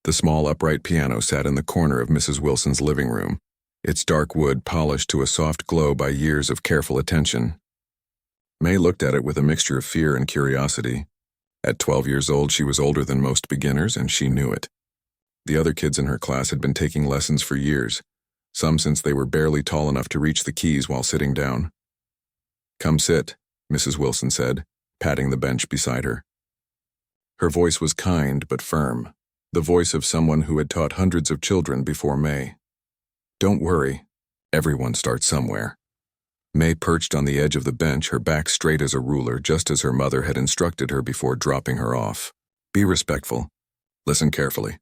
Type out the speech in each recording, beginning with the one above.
The small upright piano sat in the corner of Mrs. Wilson's living room, its dark wood polished to a soft glow by years of careful attention. May looked at it with a mixture of fear and curiosity. At 12 years old, she was older than most beginners, and she knew it. The other kids in her class had been taking lessons for years, some since they were barely tall enough to reach the keys while sitting down. "Come sit," Mrs. Wilson said, patting the bench beside her. Her voice was kind but firm, the voice of someone who had taught hundreds of children before May. "Don't worry, everyone starts somewhere." May perched on the edge of the bench, her back straight as a ruler, just as her mother had instructed her before dropping her off. "Be respectful. Listen carefully.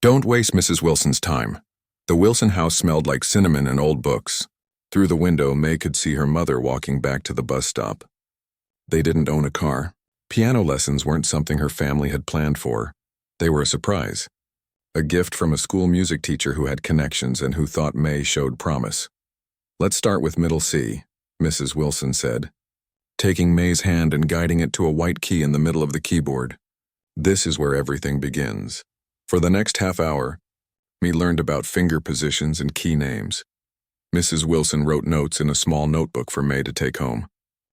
Don't waste Mrs. Wilson's time." The Wilson house smelled like cinnamon and old books. Through the window, May could see her mother walking back to the bus stop. They didn't own a car. Piano lessons weren't something her family had planned for. They were a surprise. A gift from a school music teacher who had connections and who thought May showed promise. "Let's start with middle C," Mrs. Wilson said, taking May's hand and guiding it to a white key in the middle of the keyboard. "This is where everything begins." For the next half hour, May learned about finger positions and key names. Mrs. Wilson wrote notes in a small notebook for May to take home,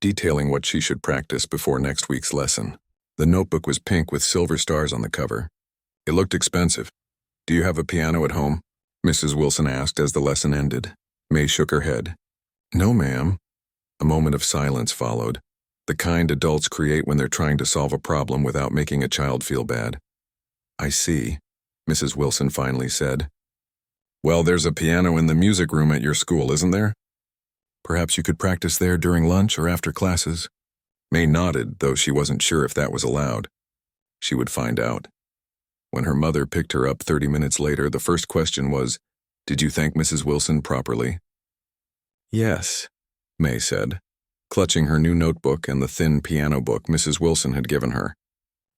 detailing what she should practice before next week's lesson. The notebook was pink with silver stars on the cover. It looked expensive. "Do you have a piano at home?" Mrs. Wilson asked as the lesson ended. May shook her head. "No, ma'am." A moment of silence followed, the kind adults create when they're trying to solve a problem without making a child feel bad. "I see," Mrs. Wilson finally said. "Well, there's a piano in the music room at your school, isn't there? Perhaps you could practice there during lunch or after classes." May nodded, though she wasn't sure if that was allowed. She would find out. When her mother picked her up 30 minutes later, the first question was, "Did you thank Mrs. Wilson properly?" "Yes," May said, clutching her new notebook and the thin piano book Mrs. Wilson had given her.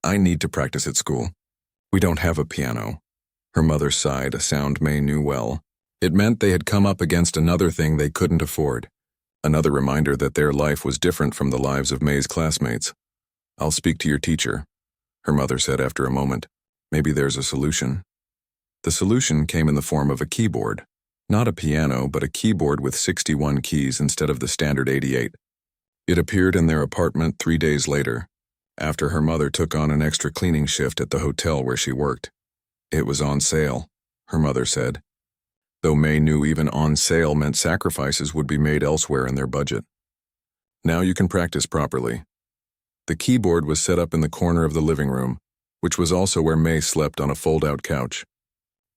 "I need to practice at school. We don't have a piano." Her mother sighed, a sound May knew well. It meant they had come up against another thing they couldn't afford, another reminder that their life was different from the lives of May's classmates. "I'll speak to your teacher," her mother said after a moment. "Maybe there's a solution." The solution came in the form of a keyboard. Not a piano, but a keyboard with 61 keys instead of the standard 88. It appeared in their apartment 3 days later, after her mother took on an extra cleaning shift at the hotel where she worked. It was on sale, her mother said, though May knew even on sale meant sacrifices would be made elsewhere in their budget. "Now you can practice properly." The keyboard was set up in the corner of the living room, which was also where May slept on a fold-out couch.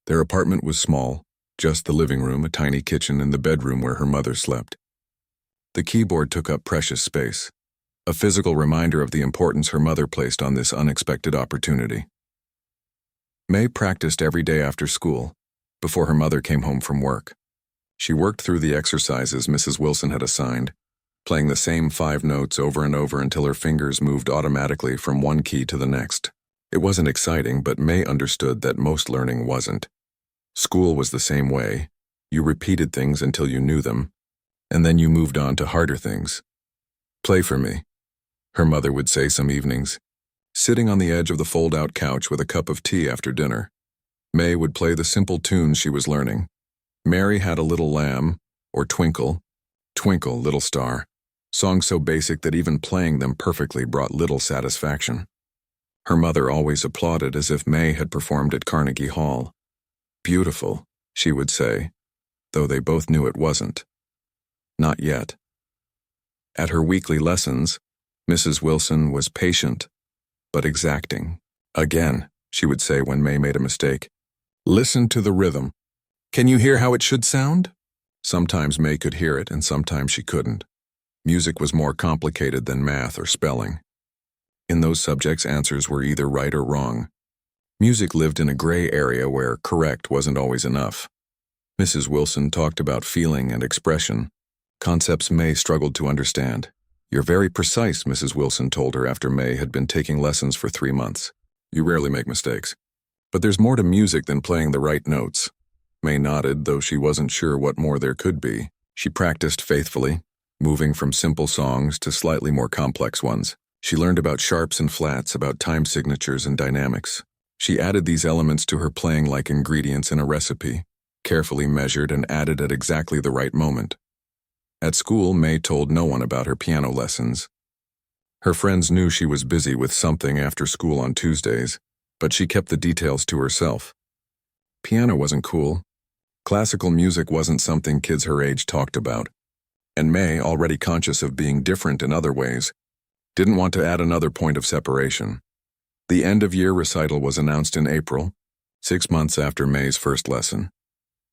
Their apartment was small, just the living room, a tiny kitchen, and the bedroom where her mother slept. The keyboard took up precious space, a physical reminder of the importance her mother placed on this unexpected opportunity. May practiced every day after school, before her mother came home from work. She worked through the exercises Mrs. Wilson had assigned, playing the same 5 notes over and over until her fingers moved automatically from one key to the next. It wasn't exciting, but May understood that most learning wasn't. School was the same way. You repeated things until you knew them, and then you moved on to harder things. "Play for me," her mother would say some evenings. Sitting on the edge of the fold-out couch with a cup of tea after dinner, May would play the simple tunes she was learning. "Mary Had a Little Lamb," or "Twinkle, Twinkle, Little Star," songs so basic that even playing them perfectly brought little satisfaction. Her mother always applauded as if May had performed at Carnegie Hall. "Beautiful," she would say, though they both knew it wasn't. Not yet. At her weekly lessons, Mrs. Wilson was patient, but exacting. "Again," she would say when May made a mistake. "Listen to the rhythm. Can you hear how it should sound?" Sometimes May could hear it, and sometimes she couldn't. Music was more complicated than math or spelling. In those subjects, answers were either right or wrong. Music lived in a gray area where correct wasn't always enough. Mrs. Wilson talked about feeling and expression, concepts May struggled to understand. "You're very precise," Mrs. Wilson told her after May had been taking lessons for 3 months. "You rarely make mistakes. But there's more to music than playing the right notes." May nodded, though she wasn't sure what more there could be. She practiced faithfully, moving from simple songs to slightly more complex ones. She learned about sharps and flats, about time signatures and dynamics. She added these elements to her playing like ingredients in a recipe, carefully measured and added at exactly the right moment. At school, May told no one about her piano lessons. Her friends knew she was busy with something after school on Tuesdays, but she kept the details to herself. Piano wasn't cool. Classical music wasn't something kids her age talked about. And May, already conscious of being different in other ways, didn't want to add another point of separation. The end-of-year recital was announced in April, 6 months after May's first lesson.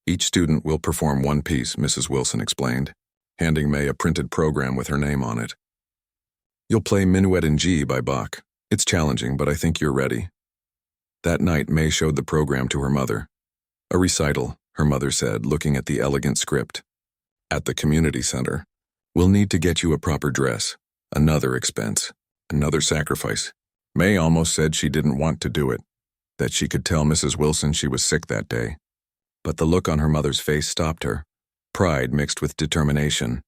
Each student will perform one piece, Mrs. Wilson explained, handing May a printed program with her name on it. You'll play Minuet in G by Bach. It's challenging, but I think you're ready. That night, May showed the program to her mother. A recital, her mother said, looking at the elegant script. At the community center. We'll need to get you a proper dress. Another expense. Another sacrifice. May almost said she didn't want to do it, that she could tell Mrs. Wilson she was sick that day. But the look on her mother's face stopped her, pride mixed with determination.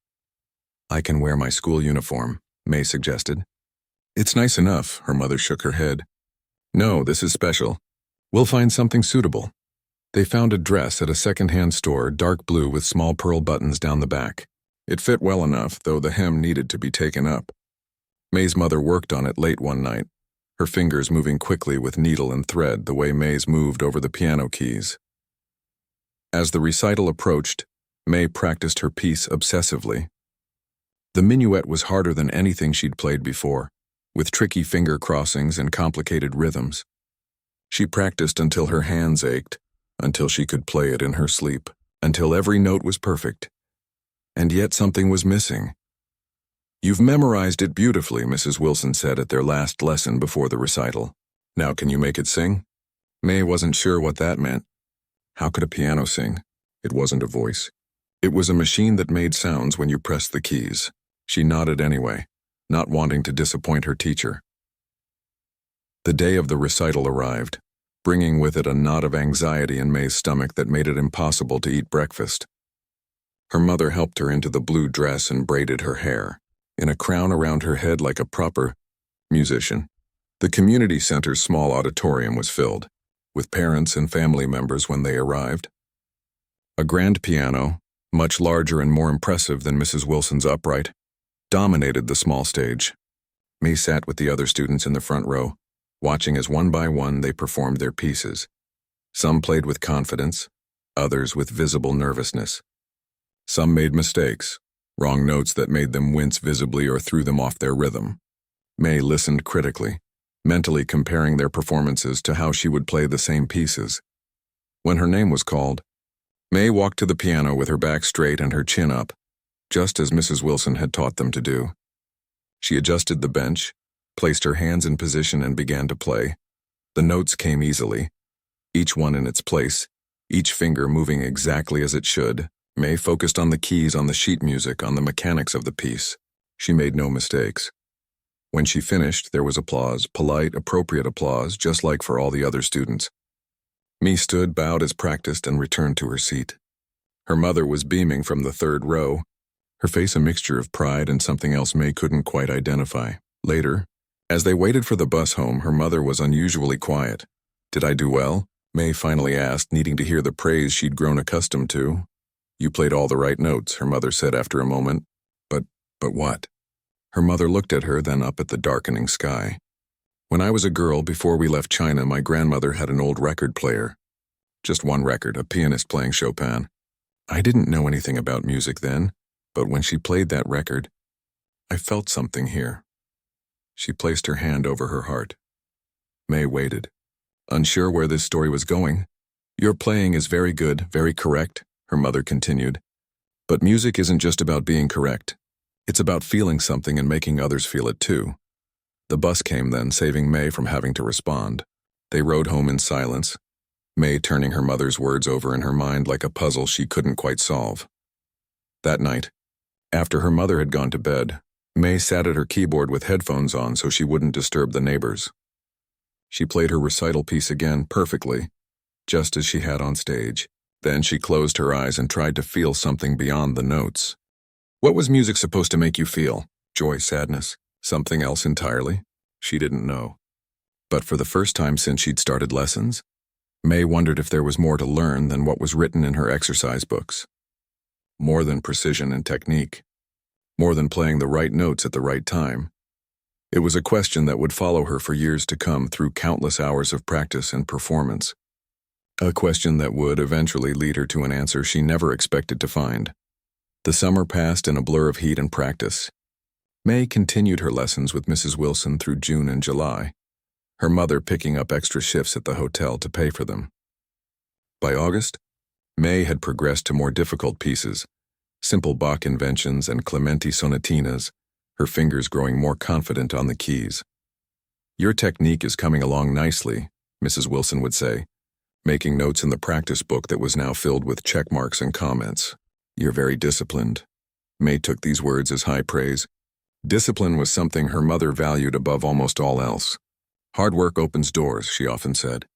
I can wear my school uniform, May suggested. It's nice enough, her mother shook her head. No, this is special. We'll find something suitable. They found a dress at a second-hand store, dark blue with small pearl buttons down the back. It fit well enough, though the hem needed to be taken up. May's mother worked on it late one night, her fingers moving quickly with needle and thread the way May's moved over the piano keys. As the recital approached, May practiced her piece obsessively. The minuet was harder than anything she'd played before, with tricky finger crossings and complicated rhythms. She practiced until her hands ached, until she could play it in her sleep, until every note was perfect. And yet something was missing. You've memorized it beautifully, Mrs. Wilson said at their last lesson before the recital. Now can you make it sing? May wasn't sure what that meant. How could a piano sing? It wasn't a voice. It was a machine that made sounds when you pressed the keys. She nodded anyway, not wanting to disappoint her teacher. The day of the recital arrived, bringing with it a knot of anxiety in May's stomach that made it impossible to eat breakfast. Her mother helped her into the blue dress and braided her hair, in a crown around her head like a proper musician. The community center's small auditorium was filled, with parents and family members when they arrived. A grand piano, much larger and more impressive than Mrs. Wilson's upright, dominated the small stage. May sat with the other students in the front row, watching as one by one they performed their pieces. Some played with confidence, others with visible nervousness. Some made mistakes, wrong notes that made them wince visibly or threw them off their rhythm. May listened critically, mentally comparing their performances to how she would play the same pieces. When her name was called, May walked to the piano with her back straight and her chin up, just as Mrs. Wilson had taught them to do. She adjusted the bench, placed her hands in position and began to play. The notes came easily, each one in its place, each finger moving exactly as it should. May focused on the keys on the sheet music, on the mechanics of the piece. She made no mistakes. When she finished, there was applause, polite, appropriate applause, just like for all the other students. May stood, bowed as practiced, and returned to her seat. Her mother was beaming from the third row, her face a mixture of pride and something else May couldn't quite identify. Later, as they waited for the bus home, her mother was unusually quiet. Did I do well? May finally asked, needing to hear the praise she'd grown accustomed to. You played all the right notes, her mother said after a moment. But what? Her mother looked at her, then up at the darkening sky. When I was a girl, before we left China, my grandmother had an old record player. Just one record, a pianist playing Chopin. I didn't know anything about music then, but when she played that record, I felt something here. She placed her hand over her heart. May waited, unsure where this story was going. Your playing is very good, very correct, her mother continued. But music isn't just about being correct. It's about feeling something and making others feel it too. The bus came then, saving May from having to respond. They rode home in silence, May turning her mother's words over in her mind like a puzzle she couldn't quite solve. That night, after her mother had gone to bed, May sat at her keyboard with headphones on so she wouldn't disturb the neighbors. She played her recital piece again perfectly, just as she had on stage. Then she closed her eyes and tried to feel something beyond the notes. What was music supposed to make you feel? Joy, sadness, something else entirely? She didn't know. But for the first time since she'd started lessons, May wondered if there was more to learn than what was written in her exercise books. More than precision and technique. More than playing the right notes at the right time. It was a question that would follow her for years to come through countless hours of practice and performance. A question that would eventually lead her to an answer she never expected to find. The summer passed in a blur of heat and practice. May continued her lessons with Mrs. Wilson through June and July, her mother picking up extra shifts at the hotel to pay for them. By August, May had progressed to more difficult pieces, simple Bach inventions and Clementi sonatinas, her fingers growing more confident on the keys. "Your technique is coming along nicely," Mrs. Wilson would say, making notes in the practice book that was now filled with check marks and comments. "You're very disciplined." May took these words as high praise. Discipline was something her mother valued above almost all else. "Hard work opens doors," she often said.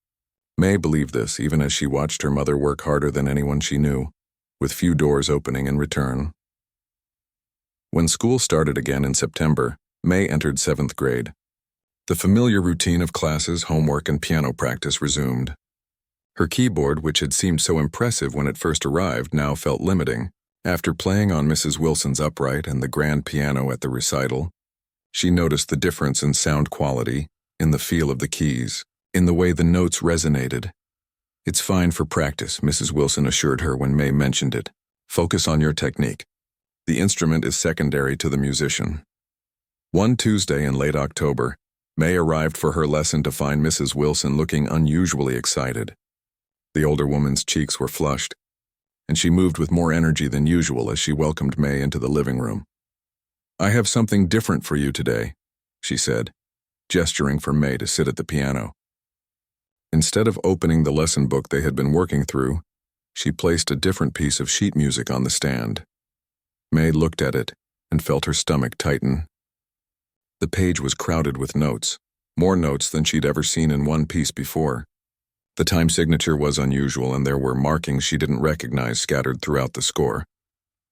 May believed this even as she watched her mother work harder than anyone she knew, with few doors opening in return. When school started again in September, May entered 7th grade. The familiar routine of classes, homework, and piano practice resumed. Her keyboard, which had seemed so impressive when it first arrived, now felt limiting. After playing on Mrs. Wilson's upright and the grand piano at the recital, she noticed the difference in sound quality, in the feel of the keys, in the way the notes resonated. "It's fine for practice," Mrs. Wilson assured her when May mentioned it. "Focus on your technique. The instrument is secondary to the musician." One Tuesday in late October, May arrived for her lesson to find Mrs. Wilson looking unusually excited. The older woman's cheeks were flushed, and she moved with more energy than usual as she welcomed May into the living room. "I have something different for you today," she said, gesturing for May to sit at the piano. Instead of opening the lesson book they had been working through, she placed a different piece of sheet music on the stand. May looked at it and felt her stomach tighten. The page was crowded with notes, more notes than she'd ever seen in one piece before. The time signature was unusual, and there were markings she didn't recognize scattered throughout the score.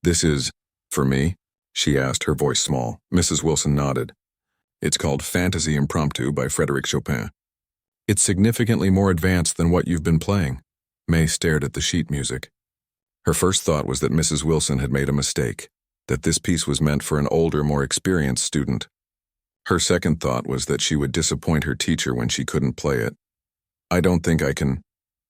"This is, for me?" she asked, her voice small. Mrs. Wilson nodded. "It's called Fantasy Impromptu by Frédéric Chopin. It's significantly more advanced than what you've been playing." May stared at the sheet music. Her first thought was that Mrs. Wilson had made a mistake, that this piece was meant for an older, more experienced student. Her second thought was that she would disappoint her teacher when she couldn't play it. "I don't think I can."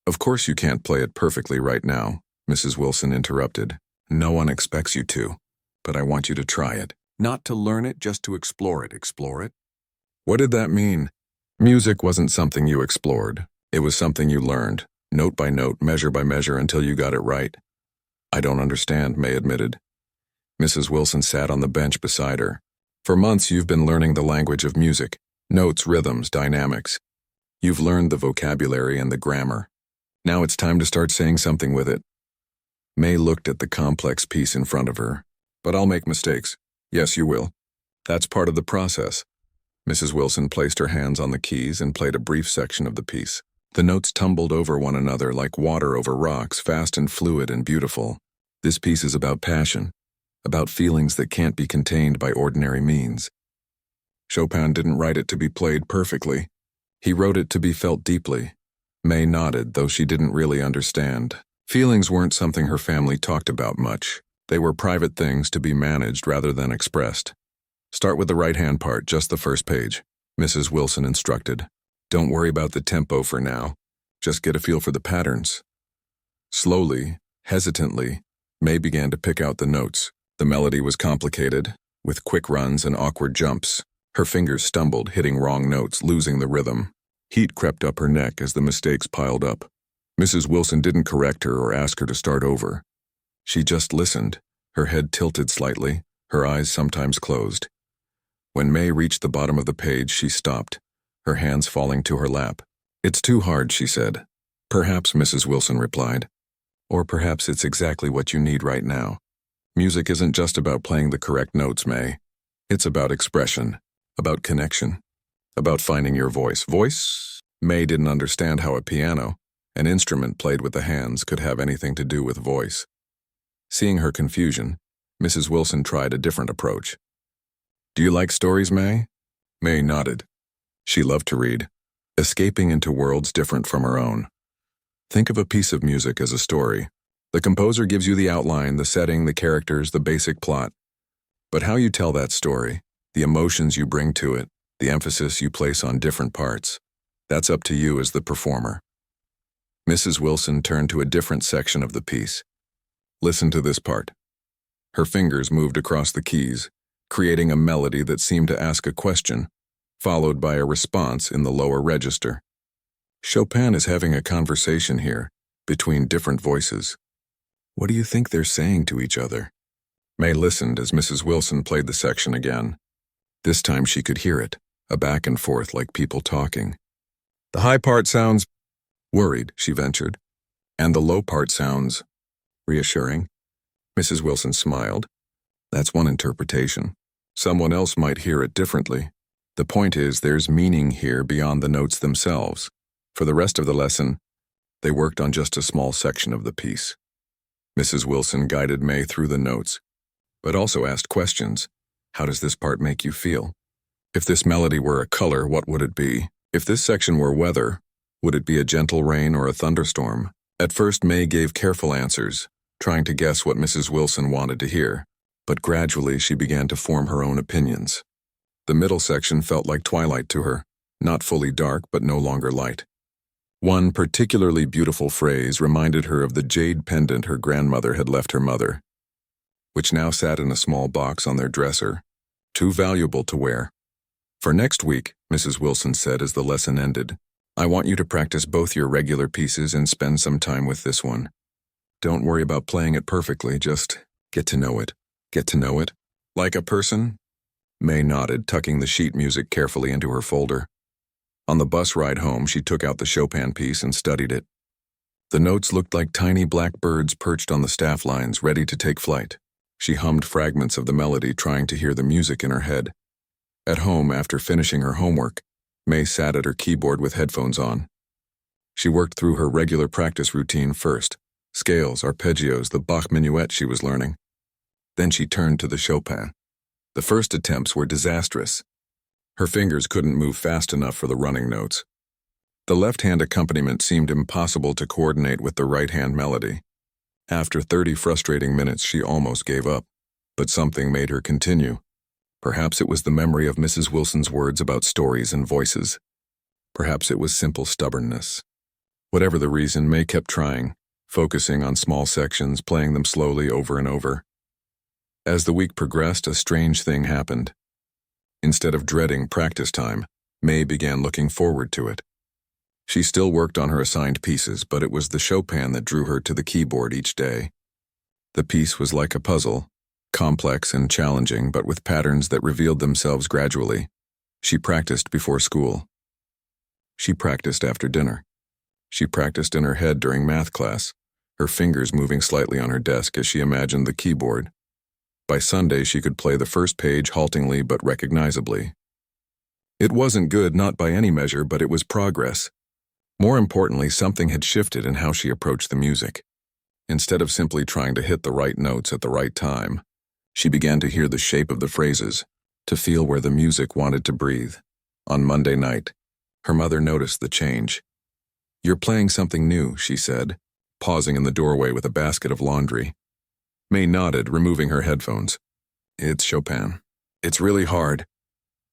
"Of course you can't play it perfectly right now," Mrs. Wilson interrupted. "No one expects you to, but I want you to try it. Not to learn it, just to explore it. Explore it?" What did that mean? Music wasn't something you explored. It was something you learned, note by note, measure by measure, until you got it right. "I don't understand," May admitted. Mrs. Wilson sat on the bench beside her. "For months you've been learning the language of music, notes, rhythms, dynamics. You've learned the vocabulary and the grammar. Now it's time to start saying something with it." May looked at the complex piece in front of her. "But I'll make mistakes." "Yes, you will. That's part of the process." Mrs. Wilson placed her hands on the keys and played a brief section of the piece. The notes tumbled over one another like water over rocks, fast and fluid and beautiful. "This piece is about passion, about feelings that can't be contained by ordinary means. Chopin didn't write it to be played perfectly. He wrote it to be felt deeply." May nodded, though she didn't really understand. Feelings weren't something her family talked about much. They were private things to be managed rather than expressed. "Start with the right-hand part, just the first page," Mrs. Wilson instructed. "Don't worry about the tempo for now. Just get a feel for the patterns." Slowly, hesitantly, May began to pick out the notes. The melody was complicated, with quick runs and awkward jumps. Her fingers stumbled, hitting wrong notes, losing the rhythm. Heat crept up her neck as the mistakes piled up. Mrs. Wilson didn't correct her or ask her to start over. She just listened, her head tilted slightly, her eyes sometimes closed. When May reached the bottom of the page, she stopped, her hands falling to her lap. "It's too hard," she said. "Perhaps," Mrs. Wilson replied. "Or perhaps it's exactly what you need right now. Music isn't just about playing the correct notes, May. It's about expression, about connection, about finding your voice." Voice? May didn't understand how a piano, an instrument played with the hands, could have anything to do with voice. Seeing her confusion, Mrs. Wilson tried a different approach. "Do you like stories, May?" May nodded. She loved to read. escaping into worlds different from her own. Think of a piece of music as a story. The composer gives you the outline, the setting, the characters, the basic plot. But how you tell that story, the emotions you bring to it, the emphasis you place on different parts, that's up to you as the performer. Mrs. Wilson turned to a different section of the piece. Listen to this part. Her fingers moved across the keys, creating a melody that seemed to ask a question, followed by a response in the lower register. Chopin is having a conversation here, between different voices. What do you think they're saying to each other? May listened as Mrs. Wilson played the section again. This time she could hear it, a back and forth like people talking. The high part sounds worried, she ventured, and the low part sounds reassuring. Mrs. Wilson smiled. That's one interpretation. Someone else might hear it differently. The point is, there's meaning here beyond the notes themselves. For the rest of the lesson, they worked on just a small section of the piece. Mrs. Wilson guided May through the notes, but also asked questions. How does this part make you feel? If this melody were a color, what would it be? If this section were weather, would it be a gentle rain or a thunderstorm? At first, May gave careful answers, trying to guess what Mrs. Wilson wanted to hear, but gradually she began to form her own opinions. The middle section felt like twilight to her, not fully dark but no longer light. One particularly beautiful phrase reminded her of the jade pendant her grandmother had left her mother, which now sat in a small box on their dresser, too valuable to wear. For next week, Mrs. Wilson said as the lesson ended, I want you to practice both your regular pieces and spend some time with this one. Don't worry about playing it perfectly, just get to know it. Get to know it? Like a person? May nodded, tucking the sheet music carefully into her folder. On the bus ride home, she took out the Chopin piece and studied it. The notes looked like tiny black birds perched on the staff lines, ready to take flight. She hummed fragments of the melody, trying to hear the music in her head. At home, after finishing her homework, May sat at her keyboard with headphones on. She worked through her regular practice routine first, scales, arpeggios, the Bach minuet she was learning. Then she turned to the Chopin. The first attempts were disastrous. Her fingers couldn't move fast enough for the running notes. The left-hand accompaniment seemed impossible to coordinate with the right-hand melody. After 30 frustrating minutes, she almost gave up, but something made her continue. Perhaps it was the memory of Mrs. Wilson's words about stories and voices. Perhaps it was simple stubbornness. Whatever the reason, May kept trying, focusing on small sections, playing them slowly over and over. As the week progressed, a strange thing happened. Instead of dreading practice time, May began looking forward to it. She still worked on her assigned pieces, but it was the Chopin that drew her to the keyboard each day. The piece was like a puzzle, complex and challenging, but with patterns that revealed themselves gradually. She practiced before school. She practiced after dinner. She practiced in her head during math class, her fingers moving slightly on her desk as she imagined the keyboard. By Sunday, she could play the first page haltingly but recognizably. It wasn't good, not by any measure, but it was progress. More importantly, something had shifted in how she approached the music. Instead of simply trying to hit the right notes at the right time, she began to hear the shape of the phrases, to feel where the music wanted to breathe. On Monday night, her mother noticed the change. You're playing something new, she said, pausing in the doorway with a basket of laundry. May nodded, removing her headphones. It's Chopin. It's really hard.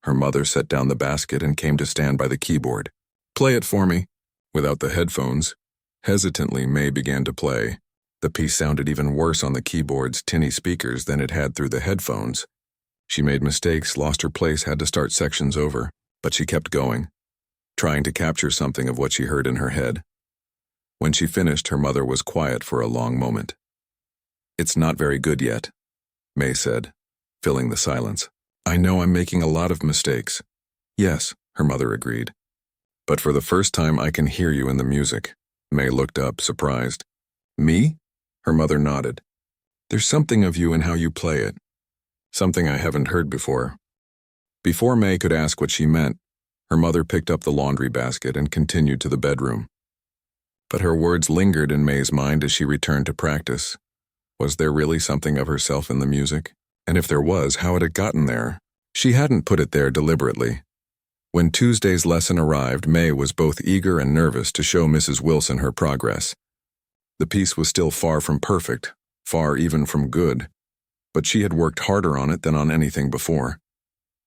Her mother set down the basket and came to stand by the keyboard. Play it for me. Without the headphones, hesitantly May began to play. The piece sounded even worse on the keyboard's tinny speakers than it had through the headphones. She made mistakes, lost her place, had to start sections over, but she kept going, trying to capture something of what she heard in her head. When she finished, her mother was quiet for a long moment. It's not very good yet, May said, filling the silence. I know I'm making a lot of mistakes. Yes, her mother agreed. But for the first time I can hear you in the music. May looked up, surprised. Me? Her mother nodded. There's something of you in how you play it. Something I haven't heard before. Before May could ask what she meant, her mother picked up the laundry basket and continued to the bedroom. But her words lingered in May's mind as she returned to practice. Was there really something of herself in the music? And if there was, how had it gotten there? She hadn't put it there deliberately. When Tuesday's lesson arrived, May was both eager and nervous to show Mrs. Wilson her progress. The piece was still far from perfect, far even from good, but she had worked harder on it than on anything before.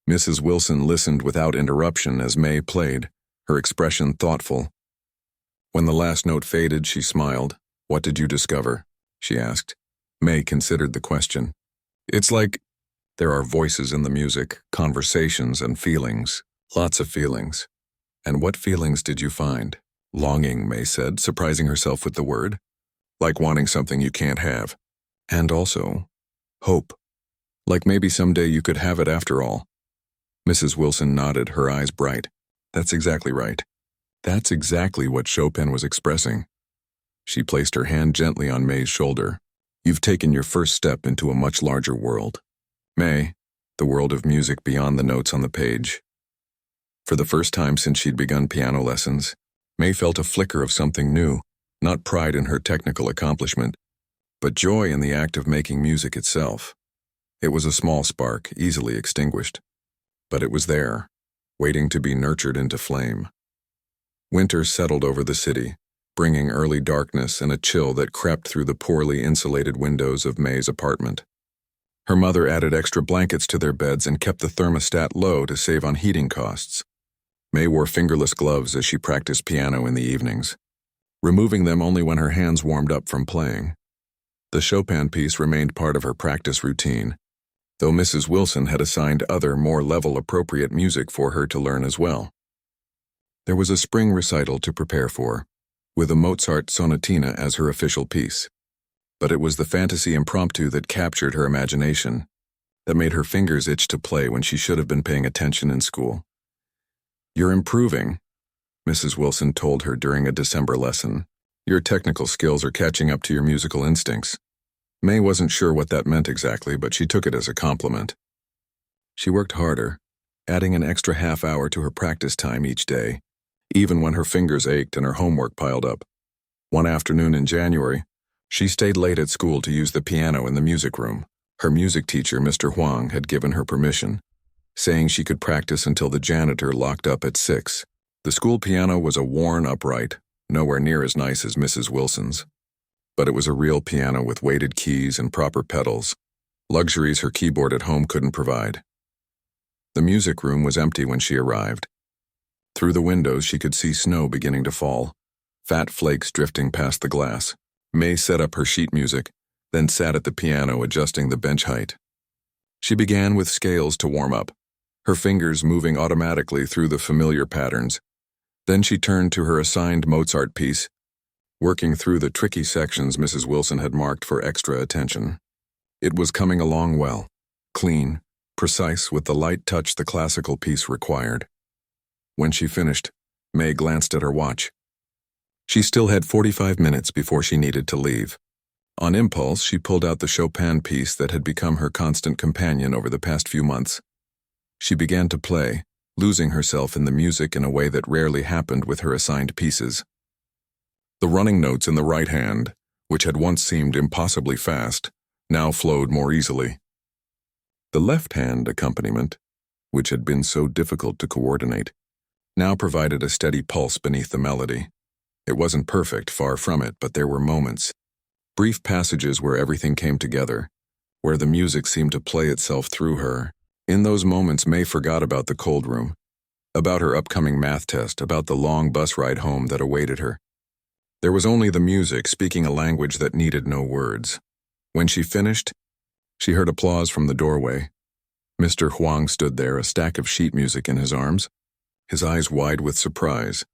Mrs. Wilson listened without interruption as May played, her expression thoughtful. When the last note faded, she smiled. "What did you discover?" she asked. May considered the question. "It's like there are voices in the music, conversations and feelings. Lots of feelings." "And what feelings did you find?" "Longing," May said, surprising herself with the word. "Like wanting something you can't have. And also, hope. Like maybe someday you could have it after all." Mrs. Wilson nodded, her eyes bright. "That's exactly right. That's exactly what Chopin was expressing." She placed her hand gently on May's shoulder. "You've taken your first step into a much larger world. May, the world of music beyond the notes on the page." For the first time since she'd begun piano lessons, May felt a flicker of something new, not pride in her technical accomplishment, but joy in the act of making music itself. It was a small spark, easily extinguished, but it was there, waiting to be nurtured into flame. Winter settled over the city, bringing early darkness and a chill that crept through the poorly insulated windows of May's apartment. Her mother added extra blankets to their beds and kept the thermostat low to save on heating costs. May wore fingerless gloves as she practiced piano in the evenings, removing them only when her hands warmed up from playing. The Chopin piece remained part of her practice routine, though Mrs. Wilson had assigned other, more level-appropriate music for her to learn as well. There was a spring recital to prepare for, with a Mozart sonatina as her official piece. But it was the fantasy impromptu that captured her imagination, that made her fingers itch to play when she should have been paying attention in school. "You're improving," Mrs. Wilson told her during a December lesson. "Your technical skills are catching up to your musical instincts." May wasn't sure what that meant exactly, but she took it as a compliment. She worked harder, adding an extra half hour to her practice time each day, even when her fingers ached and her homework piled up. One afternoon in January, she stayed late at school to use the piano in the music room. Her music teacher, Mr. Huang, had given her permission, saying she could practice until the janitor locked up at 6. The school piano was a worn upright, nowhere near as nice as Mrs. Wilson's. But it was a real piano with weighted keys and proper pedals, luxuries her keyboard at home couldn't provide. The music room was empty when she arrived. Through the windows she could see snow beginning to fall, fat flakes drifting past the glass. May set up her sheet music, then sat at the piano adjusting the bench height. She began with scales to warm up, her fingers moving automatically through the familiar patterns. Then she turned to her assigned Mozart piece, working through the tricky sections Mrs. Wilson had marked for extra attention. It was coming along well, clean, precise with the light touch the classical piece required. When she finished, May glanced at her watch. She still had 45 minutes before she needed to leave. On impulse, she pulled out the Chopin piece that had become her constant companion over the past few months. She began to play, losing herself in the music in a way that rarely happened with her assigned pieces. The running notes in the right hand, which had once seemed impossibly fast, now flowed more easily. The left-hand accompaniment, which had been so difficult to coordinate, now provided a steady pulse beneath the melody. It wasn't perfect, far from it, but there were moments, brief passages where everything came together, where the music seemed to play itself through her. In those moments, May forgot about the cold room, about her upcoming math test, about the long bus ride home that awaited her. There was only the music speaking a language that needed no words. When she finished, she heard applause from the doorway. Mr. Huang stood there, a stack of sheet music in his arms, his eyes wide with surprise.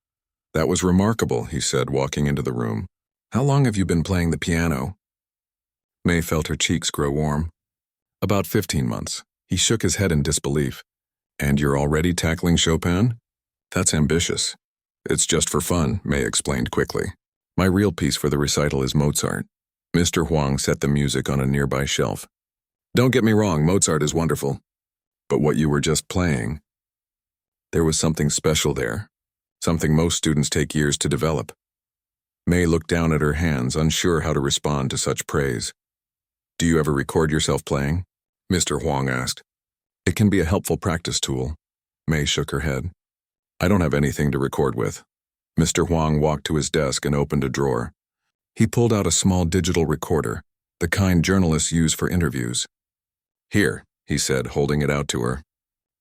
"That was remarkable," he said, walking into the room. "How long have you been playing the piano?" May felt her cheeks grow warm. "About 15 months. He shook his head in disbelief. "And you're already tackling Chopin? That's ambitious." "It's just for fun," May explained quickly. "My real piece for the recital is Mozart." Mr. Huang set the music on a nearby shelf. "Don't get me wrong, Mozart is wonderful. But what you were just playing, there was something special there, something most students take years to develop." May looked down at her hands, unsure how to respond to such praise. "Do you ever record yourself playing?" Mr. Huang asked. "It can be a helpful practice tool." May shook her head. I don't have anything to record with. Mr. Huang walked to his desk and opened a drawer. He pulled out a small digital recorder, the kind journalists use for interviews. Here, he said, holding it out to her.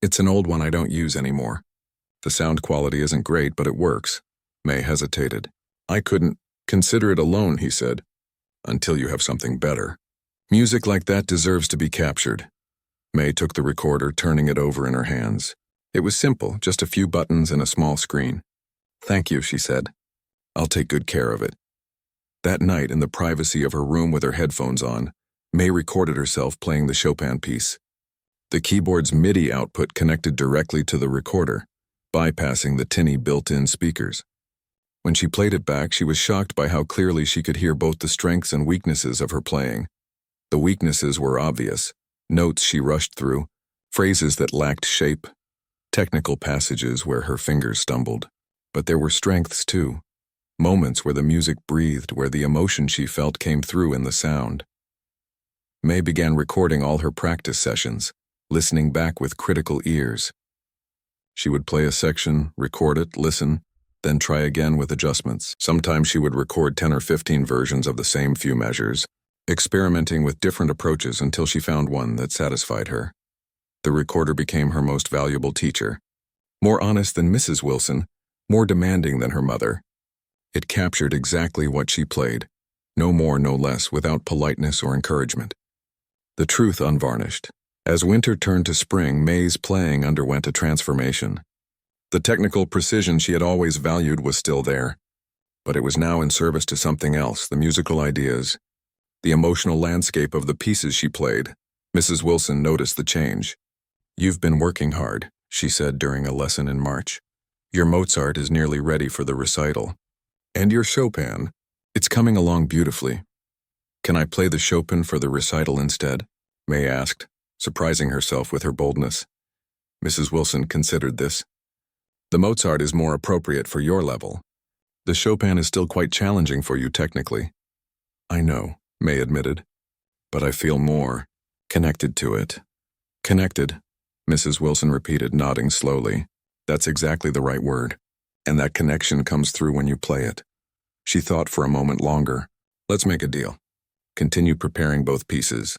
It's an old one I don't use anymore. The sound quality isn't great, but it works. May hesitated. I couldn't consider it a loan, he said, until you have something better. Music like that deserves to be captured. May took the recorder, turning it over in her hands. It was simple, just a few buttons and a small screen. Thank you, she said. I'll take good care of it. That night, in the privacy of her room with her headphones on, May recorded herself playing the Chopin piece. The keyboard's MIDI output connected directly to the recorder, bypassing the tinny built-in speakers. When she played it back, she was shocked by how clearly she could hear both the strengths and weaknesses of her playing. The weaknesses were obvious: notes she rushed through, phrases that lacked shape, technical passages where her fingers stumbled. But there were strengths too, moments where the music breathed, where the emotion she felt came through in the sound. May began recording all her practice sessions, listening back with critical ears. She would play a section, record it, listen, then try again with adjustments. Sometimes she would record 10 or 15 versions of the same few measures, experimenting with different approaches until she found one that satisfied her. The recorder became her most valuable teacher. More honest than Mrs. Wilson, more demanding than her mother. It captured exactly what she played, no more, no less, without politeness or encouragement. The truth unvarnished. As winter turned to spring, May's playing underwent a transformation. The technical precision she had always valued was still there, but it was now in service to something else: the musical ideas, the emotional landscape of the pieces she played. Mrs. Wilson noticed the change. "You've been working hard," she said during a lesson in March. "Your Mozart is nearly ready for the recital. And your Chopin, it's coming along beautifully. Can I play the Chopin for the recital instead?" May asked, surprising herself with her boldness. Mrs. Wilson considered this. "The Mozart is more appropriate for your level. The Chopin is still quite challenging for you technically." "I know," May admitted, "but I feel more connected to it." "Connected," Mrs. Wilson repeated, nodding slowly. "That's exactly the right word. And that connection comes through when you play it." She thought for a moment longer. "Let's make a deal. Continue preparing both pieces.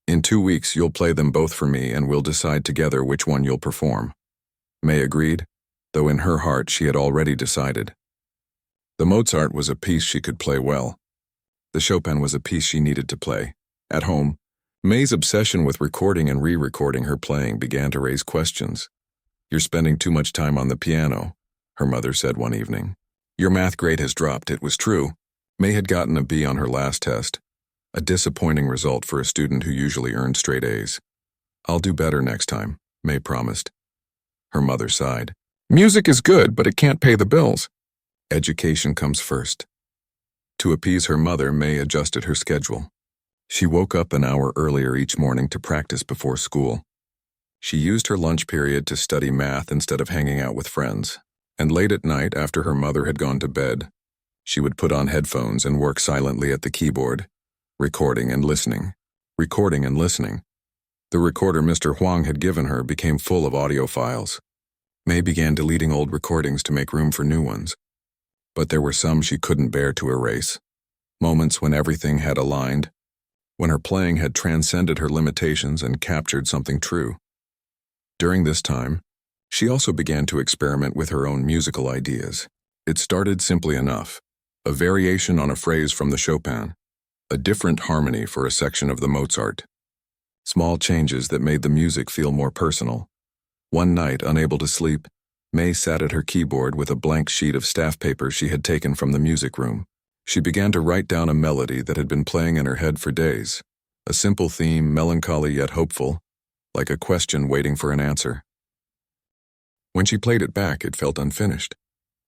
In 2 weeks, you'll play them both for me, and we'll decide together which one you'll perform." May agreed, though in her heart she had already decided. The Mozart was a piece she could play well. The Chopin was a piece she needed to play. At home, May's obsession with recording and re-recording her playing began to raise questions. "You're spending too much time on the piano," her mother said one evening. "Your math grade has dropped." It was true. May had gotten a B on her last test, a disappointing result for a student who usually earned straight A's. "I'll do better next time," May promised. Her mother sighed. "Music is good, but it can't pay the bills." Education comes first. To appease her mother, May adjusted her schedule. She woke up an hour earlier each morning to practice before school. She used her lunch period to study math instead of hanging out with friends. And late at night, after her mother had gone to bed, she would put on headphones and work silently at the keyboard, recording and listening, recording and listening. The recorder Mr. Huang had given her became full of audio files. May began deleting old recordings to make room for new ones. But there were some she couldn't bear to erase. Moments when everything had aligned, when her playing had transcended her limitations and captured something true. During this time, she also began to experiment with her own musical ideas. It started simply enough: a variation on a phrase from the Chopin, a different harmony for a section of the Mozart. Small changes that made the music feel more personal. One night, unable to sleep, May sat at her keyboard with a blank sheet of staff paper she had taken from the music room. She began to write down a melody that had been playing in her head for days. A simple theme, melancholy yet hopeful, like a question waiting for an answer. When she played it back, it felt unfinished.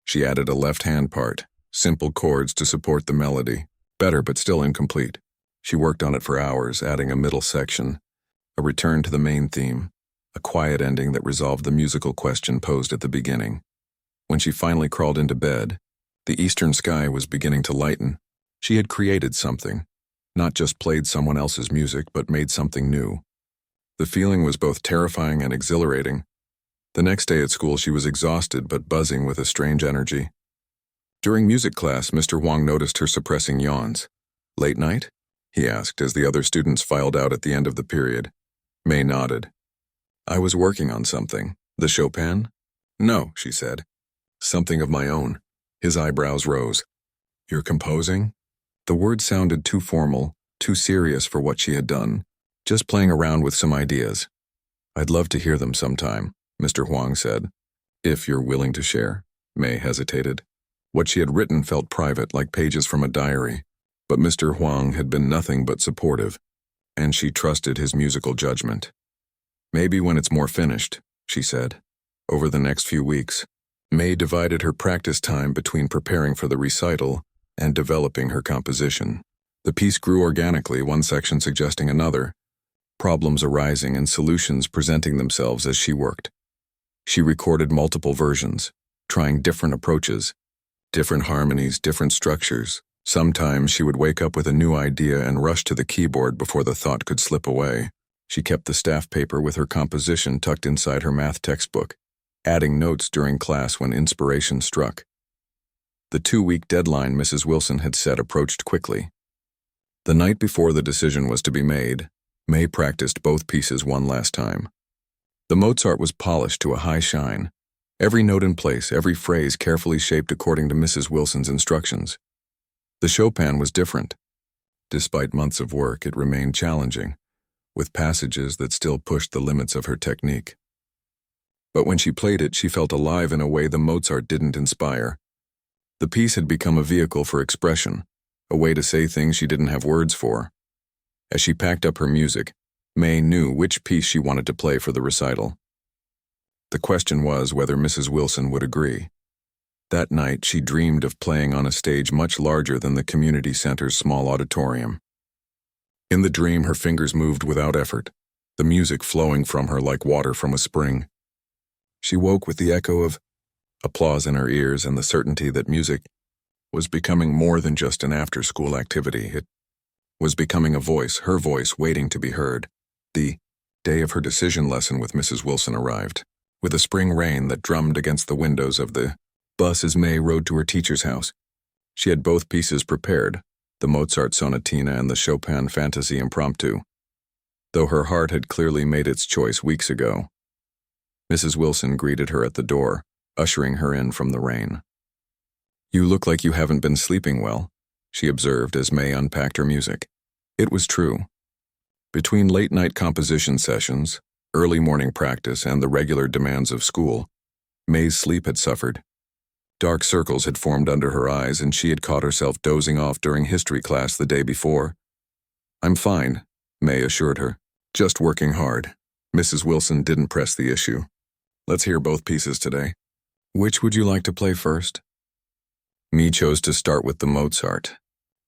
She added a left-hand part, simple chords to support the melody, better but still incomplete. She worked on it for hours, adding a middle section, a return to the main theme, a quiet ending that resolved the musical question posed at the beginning. When she finally crawled into bed, the eastern sky was beginning to lighten. She had created something, not just played someone else's music, but made something new. The feeling was both terrifying and exhilarating. The next day at school, she was exhausted but buzzing with a strange energy. During music class, Mr. Huang noticed her suppressing yawns. "Late night?" he asked as the other students filed out at the end of the period. May nodded. "I was working on something. The Chopin?" "No," she said. "Something of my own." His eyebrows rose. "You're composing?" The word sounded too formal, too serious for what she had done. "Just playing around with some ideas." "I'd love to hear them sometime," Mr. Huang said. "If you're willing to share." May hesitated. What she had written felt private, like pages from a diary, but Mr. Huang had been nothing but supportive, and she trusted his musical judgment. "Maybe when it's more finished," she said. Over the next few weeks, May divided her practice time between preparing for the recital and developing her composition. The piece grew organically, one section suggesting another, problems arising and solutions presenting themselves as she worked. She recorded multiple versions, trying different approaches, different harmonies, different structures. Sometimes she would wake up with a new idea and rush to the keyboard before the thought could slip away. She kept the staff paper with her composition tucked inside her math textbook, adding notes during class when inspiration struck. The 2-week deadline Mrs. Wilson had set approached quickly. The night before the decision was to be made, May practiced both pieces one last time. The Mozart was polished to a high shine, every note in place, every phrase carefully shaped according to Mrs. Wilson's instructions. The Chopin was different. Despite months of work, it remained challenging, with passages that still pushed the limits of her technique. But when she played it, she felt alive in a way the Mozart didn't inspire. The piece had become a vehicle for expression, a way to say things she didn't have words for. As she packed up her music, May knew which piece she wanted to play for the recital. The question was whether Mrs. Wilson would agree. That night, she dreamed of playing on a stage much larger than the community center's small auditorium. In the dream, her fingers moved without effort, the music flowing from her like water from a spring. She woke with the echo of applause in her ears and the certainty that music was becoming more than just an after-school activity. It was becoming a voice, her voice waiting to be heard. The day of her decision lesson with Mrs. Wilson arrived, with a spring rain that drummed against the windows of the bus as May rode to her teacher's house. She had both pieces prepared, the Mozart Sonatina and the Chopin Fantasy Impromptu, though her heart had clearly made its choice weeks ago. Mrs. Wilson greeted her at the door, ushering her in from the rain. "You look like you haven't been sleeping well," she observed as May unpacked her music. It was true. Between late-night composition sessions, early morning practice, and the regular demands of school, May's sleep had suffered. Dark circles had formed under her eyes, and she had caught herself dozing off during history class the day before. "I'm fine," May assured her. "Just working hard." Mrs. Wilson didn't press the issue. "Let's hear both pieces today. Which would you like to play first?" May chose to start with the Mozart.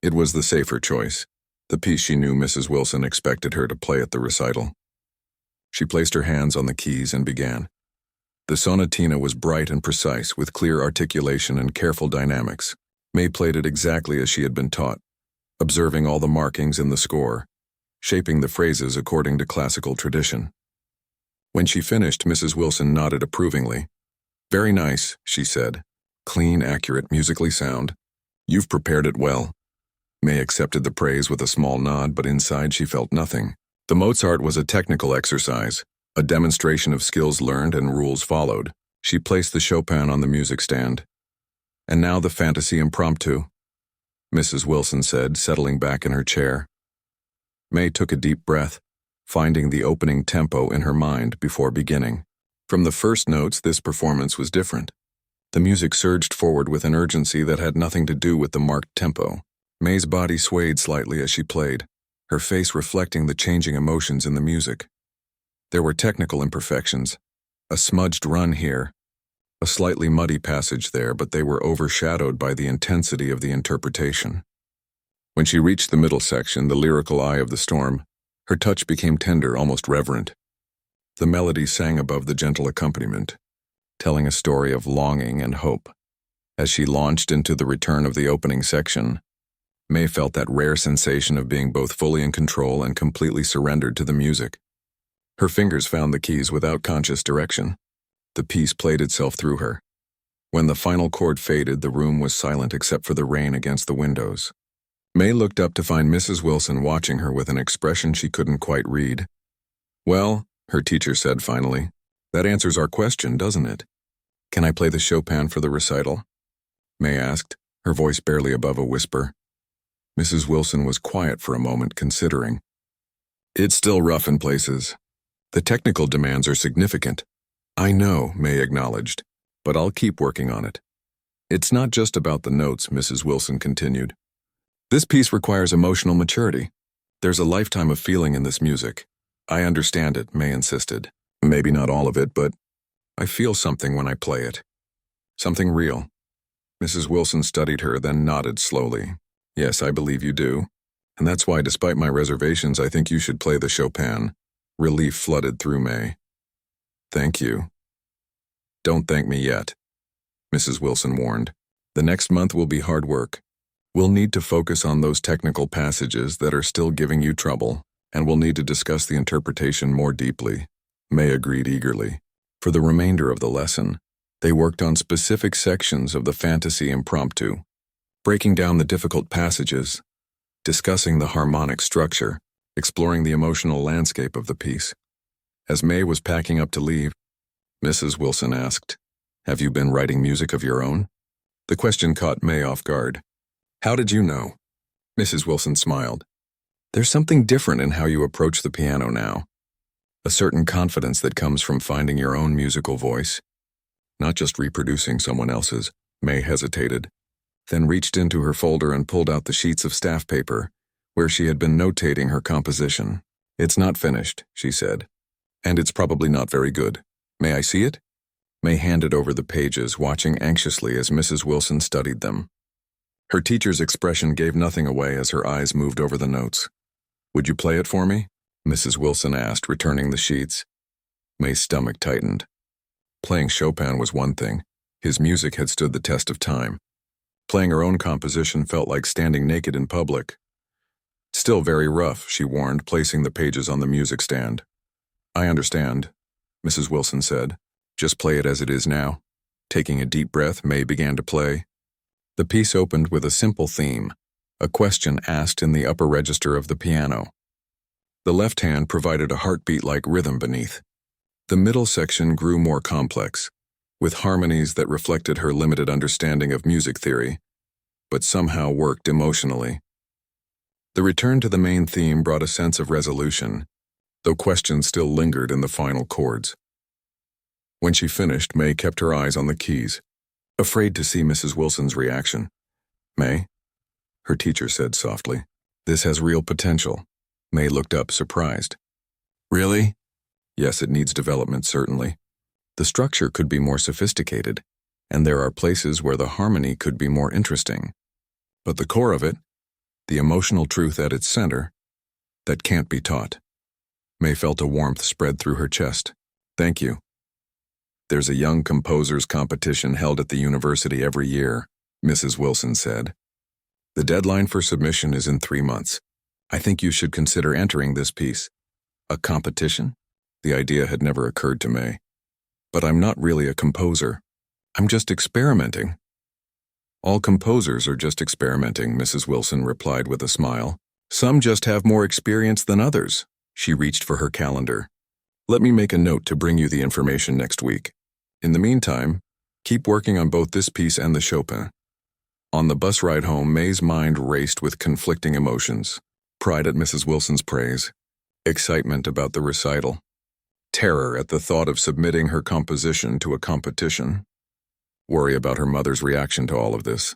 It was the safer choice, the piece she knew Mrs. Wilson expected her to play at the recital. She placed her hands on the keys and began. The sonatina was bright and precise, with clear articulation and careful dynamics. May played it exactly as she had been taught, observing all the markings in the score, shaping the phrases according to classical tradition. When she finished, Mrs. Wilson nodded approvingly. "Very nice," she said. "Clean, accurate, musically sound. You've prepared it well." May accepted the praise with a small nod, but inside she felt nothing. The Mozart was a technical exercise, a demonstration of skills learned and rules followed. She placed the Chopin on the music stand. "And now the Fantasy Impromptu," Mrs. Wilson said, settling back in her chair. May took a deep breath, finding the opening tempo in her mind before beginning. From the first notes, this performance was different. The music surged forward with an urgency that had nothing to do with the marked tempo. May's body swayed slightly as she played, her face reflecting the changing emotions in the music. There were technical imperfections, a smudged run here, a slightly muddy passage there, but they were overshadowed by the intensity of the interpretation. When she reached the middle section, the lyrical eye of the storm, her touch became tender, almost reverent. The melody sang above the gentle accompaniment, telling a story of longing and hope. As she launched into the return of the opening section, May felt that rare sensation of being both fully in control and completely surrendered to the music. Her fingers found the keys without conscious direction. The piece played itself through her. When the final chord faded, the room was silent except for the rain against the windows. May looked up to find Mrs. Wilson watching her with an expression she couldn't quite read. "Well," her teacher said finally, "that answers our question, doesn't it? Can I play the Chopin for the recital?" May asked, her voice barely above a whisper. Mrs. Wilson was quiet for a moment, considering. "It's still rough in places. The technical demands are significant." "I know," May acknowledged, "but I'll keep working on it." "It's not just about the notes," Mrs. Wilson continued. "This piece requires emotional maturity. There's a lifetime of feeling in this music." "I understand it," May insisted. "Maybe not all of it, but I feel something when I play it. Something real." Mrs. Wilson studied her, then nodded slowly. "Yes, I believe you do. And that's why, despite my reservations, I think you should play the Chopin." Relief flooded through May. "Thank you." "Don't thank me yet," Mrs. Wilson warned. "The next month will be hard work. We'll need to focus on those technical passages that are still giving you trouble, and we'll need to discuss the interpretation more deeply." May agreed eagerly. For the remainder of the lesson, they worked on specific sections of the fantasy impromptu, breaking down the difficult passages, discussing the harmonic structure, exploring the emotional landscape of the piece. As May was packing up to leave, Mrs. Wilson asked, "Have you been writing music of your own?" The question caught May off guard. "How did you know?" Mrs. Wilson smiled. "There's something different in how you approach the piano now. A certain confidence that comes from finding your own musical voice. Not just reproducing someone else's." May hesitated, then reached into her folder and pulled out the sheets of staff paper, where she had been notating her composition. "It's not finished," she said. "And it's probably not very good. May I see it?" May handed over the pages, watching anxiously as Mrs. Wilson studied them. Her teacher's expression gave nothing away as her eyes moved over the notes. "Would you play it for me?" Mrs. Wilson asked, returning the sheets. May's stomach tightened. Playing Chopin was one thing. His music had stood the test of time. Playing her own composition felt like standing naked in public. "Still very rough," she warned, placing the pages on the music stand. "I understand," Mrs. Wilson said. "Just play it as it is now." Taking a deep breath, May began to play. The piece opened with a simple theme, a question asked in the upper register of the piano. The left hand provided a heartbeat-like rhythm beneath. The middle section grew more complex, with harmonies that reflected her limited understanding of music theory, but somehow worked emotionally. The return to the main theme brought a sense of resolution, though questions still lingered in the final chords. When she finished, May kept her eyes on the keys, afraid to see Mrs. Wilson's reaction. "May," her teacher said softly, "this has real potential." May looked up, surprised. "Really?" "Yes, it needs development, certainly. The structure could be more sophisticated, and there are places where the harmony could be more interesting. But the core of it, the emotional truth at its center, that can't be taught." May felt a warmth spread through her chest. "Thank you." "There's a young composers competition held at the university every year," Mrs. Wilson said. "The deadline for submission is in 3 months. I think you should consider entering this piece." "A competition?" The idea had never occurred to May. "But I'm not really a composer. I'm just experimenting." "All composers are just experimenting," Mrs. Wilson replied with a smile. "Some just have more experience than others." She reached for her calendar. "Let me make a note to bring you the information next week. In the meantime, keep working on both this piece and the Chopin." On the bus ride home, May's mind raced with conflicting emotions. Pride at Mrs. Wilson's praise, excitement about the recital, terror at the thought of submitting her composition to a competition, worry about her mother's reaction to all of this.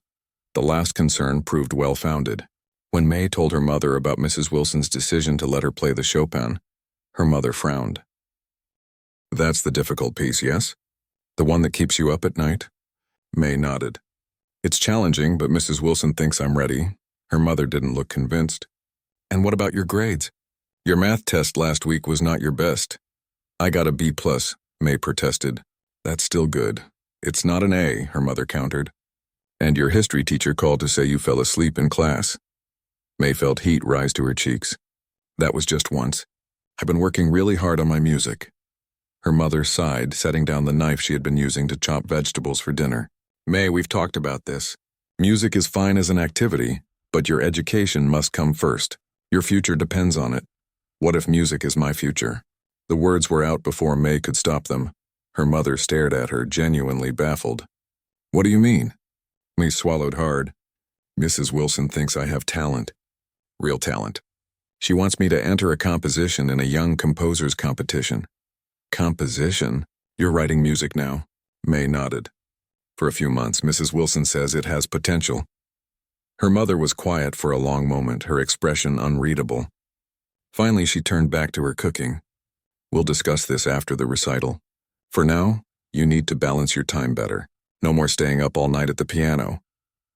The last concern proved well-founded. When May told her mother about Mrs. Wilson's decision to let her play the Chopin, her mother frowned. "That's the difficult piece, yes? The one that keeps you up at night?" May nodded. "It's challenging, but Mrs. Wilson thinks I'm ready." Her mother didn't look convinced. "And what about your grades? Your math test last week was not your best." "I got a B+, May protested. "That's still good. It's not an A," her mother countered. "And your history teacher called to say you fell asleep in class." May felt heat rise to her cheeks. "That was just once. I've been working really hard on my music." Her mother sighed, setting down the knife she had been using to chop vegetables for dinner. May, we've talked about this. Music is fine as an activity, but your education must come first. Your future depends on it. What if music is my future? The words were out before May could stop them. Her mother stared at her, genuinely baffled. What do you mean? May swallowed hard. Mrs. Wilson thinks I have talent. Real talent. She wants me to enter a composition in a young composer's competition. Composition? You're writing music now? May nodded. For a few months, Mrs. Wilson says it has potential. Her mother was quiet for a long moment, her expression unreadable. Finally, she turned back to her cooking. We'll discuss this after the recital. For now, you need to balance your time better. No more staying up all night at the piano.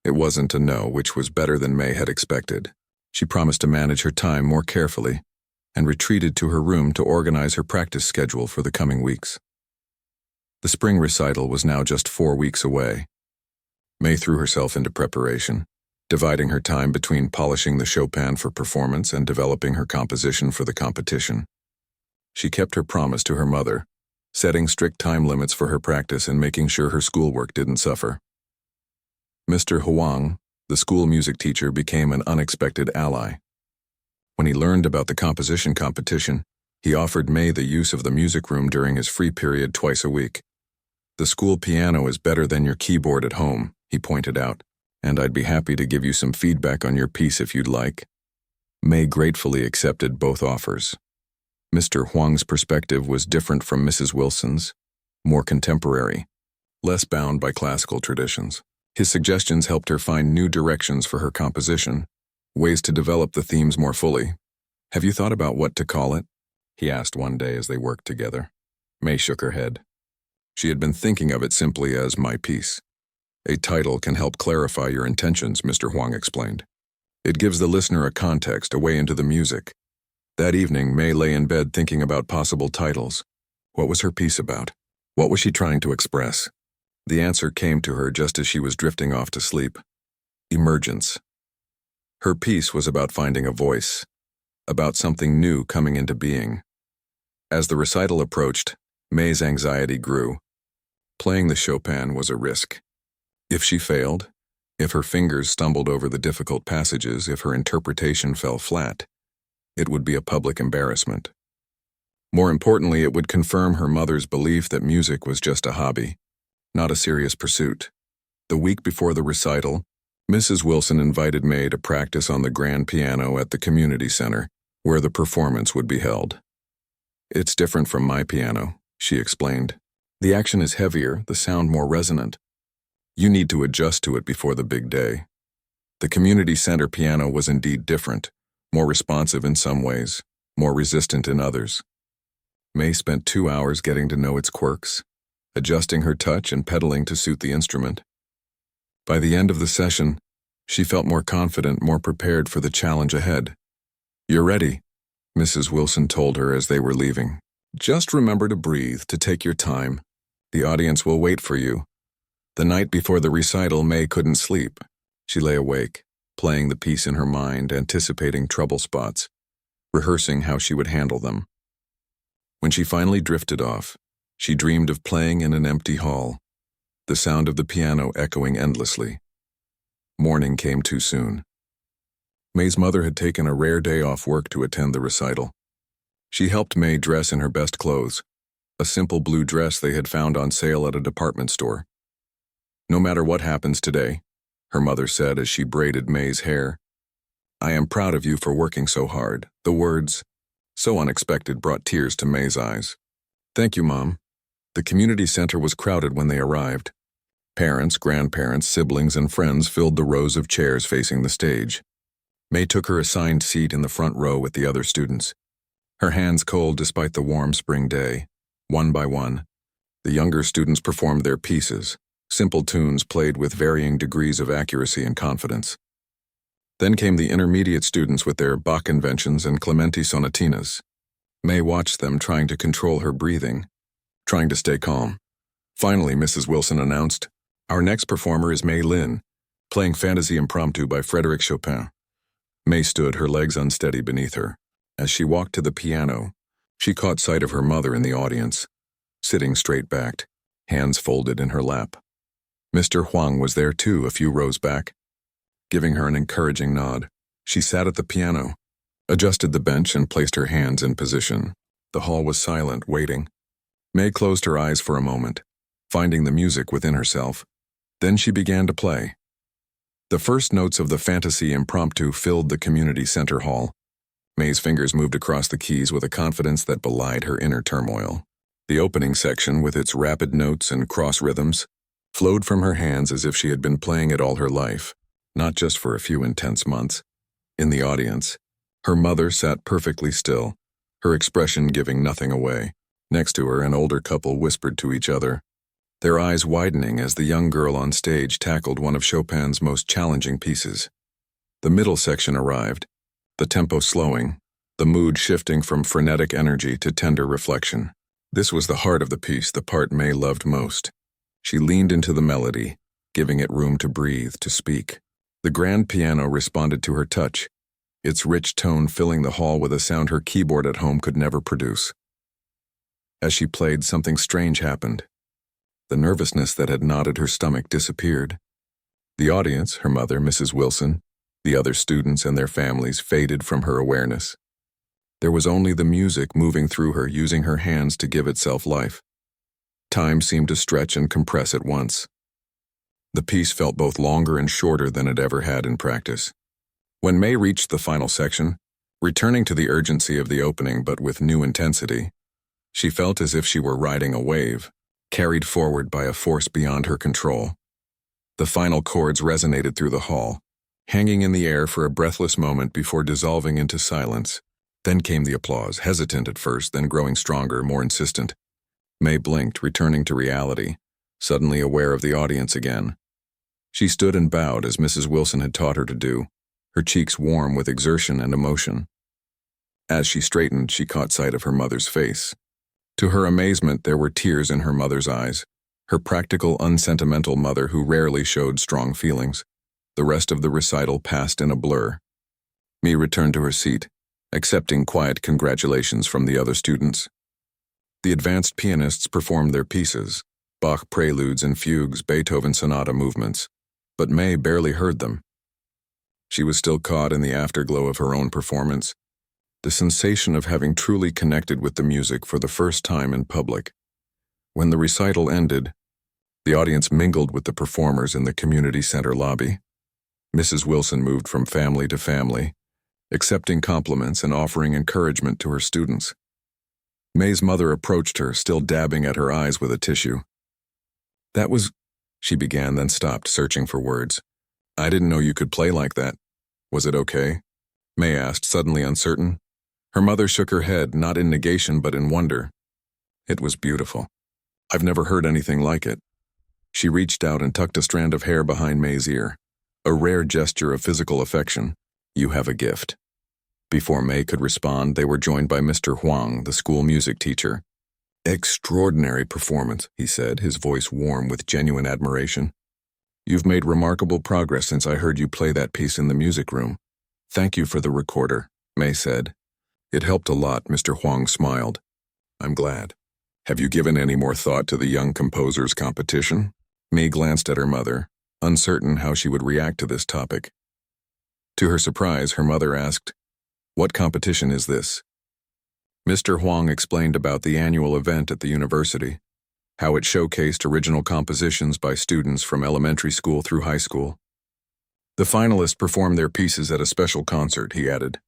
It wasn't a no, which was better than May had expected. She promised to manage her time more carefully and retreated to her room to organize her practice schedule for the coming weeks. The spring recital was now just 4 weeks away. May threw herself into preparation, dividing her time between polishing the Chopin for performance and developing her composition for the competition. She kept her promise to her mother, setting strict time limits for her practice and making sure her schoolwork didn't suffer. Mr. Huang, the school music teacher, became an unexpected ally. When he learned about the composition competition, he offered May the use of the music room during his free period twice a week. The school piano is better than your keyboard at home, he pointed out, and I'd be happy to give you some feedback on your piece if you'd like. May gratefully accepted both offers. Mr. Huang's perspective was different from Mrs. Wilson's, more contemporary, less bound by classical traditions. His suggestions helped her find new directions for her composition, ways to develop the themes more fully. Have you thought about what to call it? He asked one day as they worked together. May shook her head. She had been thinking of it simply as my piece. A title can help clarify your intentions, Mr. Huang explained. It gives the listener a context, a way into the music. That evening, May lay in bed thinking about possible titles. What was her piece about? What was she trying to express? The answer came to her just as she was drifting off to sleep. Emergence. Her piece was about finding a voice, about something new coming into being. As the recital approached, May's anxiety grew. Playing the Chopin was a risk. If she failed, if her fingers stumbled over the difficult passages, if her interpretation fell flat, it would be a public embarrassment. More importantly, it would confirm her mother's belief that music was just a hobby, not a serious pursuit. The week before the recital, Mrs. Wilson invited May to practice on the grand piano at the community center, where the performance would be held. It's different from my piano, she explained. The action is heavier, the sound more resonant. You need to adjust to it before the big day. The community center piano was indeed different, more responsive in some ways, more resistant in others. May spent 2 hours getting to know its quirks, adjusting her touch and pedaling to suit the instrument. By the end of the session, she felt more confident, more prepared for the challenge ahead. You're ready, Mrs. Wilson told her as they were leaving. Just remember to breathe, to take your time. The audience will wait for you. The night before the recital, May couldn't sleep. She lay awake, playing the piece in her mind, anticipating trouble spots, rehearsing how she would handle them. When she finally drifted off, she dreamed of playing in an empty hall, the sound of the piano echoing endlessly. Morning came too soon. May's mother had taken a rare day off work to attend the recital. She helped May dress in her best clothes, a simple blue dress they had found on sale at a department store. No matter what happens today, her mother said as she braided May's hair, I am proud of you for working so hard. The words, so unexpected, brought tears to May's eyes. Thank you, Mom. The community center was crowded when they arrived. Parents, grandparents, siblings, and friends filled the rows of chairs facing the stage. May took her assigned seat in the front row with the other students. Her hands cold despite the warm spring day. One by one, the younger students performed their pieces, simple tunes played with varying degrees of accuracy and confidence. Then came the intermediate students with their Bach inventions and Clementi sonatinas. May watched them, trying to control her breathing, trying to stay calm. Finally, Mrs. Wilson announced, Our next performer is May Lin, playing Fantasy Impromptu by Frédéric Chopin. May stood, her legs unsteady beneath her. As she walked to the piano, she caught sight of her mother in the audience. sitting straight-backed, hands folded in her lap. Mr. Huang was there too, a few rows back. Giving her an encouraging nod, she sat at the piano, adjusted the bench and placed her hands in position. The hall was silent, waiting. May closed her eyes for a moment, finding the music within herself. Then she began to play. The first notes of the fantasy impromptu filled the community center hall. May's fingers moved across the keys with a confidence that belied her inner turmoil. The opening section, with its rapid notes and cross rhythms, flowed from her hands as if she had been playing it all her life, not just for a few intense months. In the audience, her mother sat perfectly still, her expression giving nothing away. Next to her, an older couple whispered to each other, their eyes widening as the young girl on stage tackled one of Chopin's most challenging pieces. The middle section arrived, the tempo slowing, the mood shifting from frenetic energy to tender reflection. This was the heart of the piece, the part May loved most. She leaned into the melody, giving it room to breathe, to speak. The grand piano responded to her touch, its rich tone filling the hall with a sound her keyboard at home could never produce. As she played, something strange happened. The nervousness that had knotted her stomach disappeared. The audience, her mother, Mrs. Wilson, the other students and their families, faded from her awareness. There was only the music moving through her, using her hands to give itself life. Time seemed to stretch and compress at once. The piece felt both longer and shorter than it ever had in practice. When May reached the final section, returning to the urgency of the opening but with new intensity, she felt as if she were riding a wave, carried forward by a force beyond her control. The final chords resonated through the hall, hanging in the air for a breathless moment before dissolving into silence. Then came the applause, hesitant at first, then growing stronger, more insistent. May blinked, returning to reality, suddenly aware of the audience again. She stood and bowed as Mrs. Wilson had taught her to do, her cheeks warm with exertion and emotion. As she straightened, she caught sight of her mother's face. To her amazement, there were tears in her mother's eyes, her practical, unsentimental mother who rarely showed strong feelings. The rest of the recital passed in a blur. May returned to her seat, accepting quiet congratulations from the other students. The advanced pianists performed their pieces, Bach preludes and fugues, Beethoven sonata movements, but May barely heard them. She was still caught in the afterglow of her own performance, the sensation of having truly connected with the music for the first time in public. When the recital ended, the audience mingled with the performers in the community center lobby. Mrs. Wilson moved from family to family, accepting compliments and offering encouragement to her students. May's mother approached her, still dabbing at her eyes with a tissue. "That was," she began, then stopped, searching for words. "I didn't know you could play like that. Was it okay?" May asked, suddenly uncertain. Her mother shook her head, not in negation but in wonder. "It was beautiful. I've never heard anything like it." She reached out and tucked a strand of hair behind May's ear, a rare gesture of physical affection. "You have a gift." Before May could respond, they were joined by Mr. Huang, the school music teacher. "Extraordinary performance," he said, his voice warm with genuine admiration. "You've made remarkable progress since I heard you play that piece in the music room." "Thank you for the recorder," May said. "It helped a lot," Mr. Huang smiled. "I'm glad. Have you given any more thought to the young composers competition?" May glanced at her mother, uncertain how she would react to this topic. To her surprise, her mother asked, "What competition is this?" Mr. Huang explained about the annual event at the university, how it showcased original compositions by students from elementary school through high school. "The finalists performed their pieces at a special concert," he added.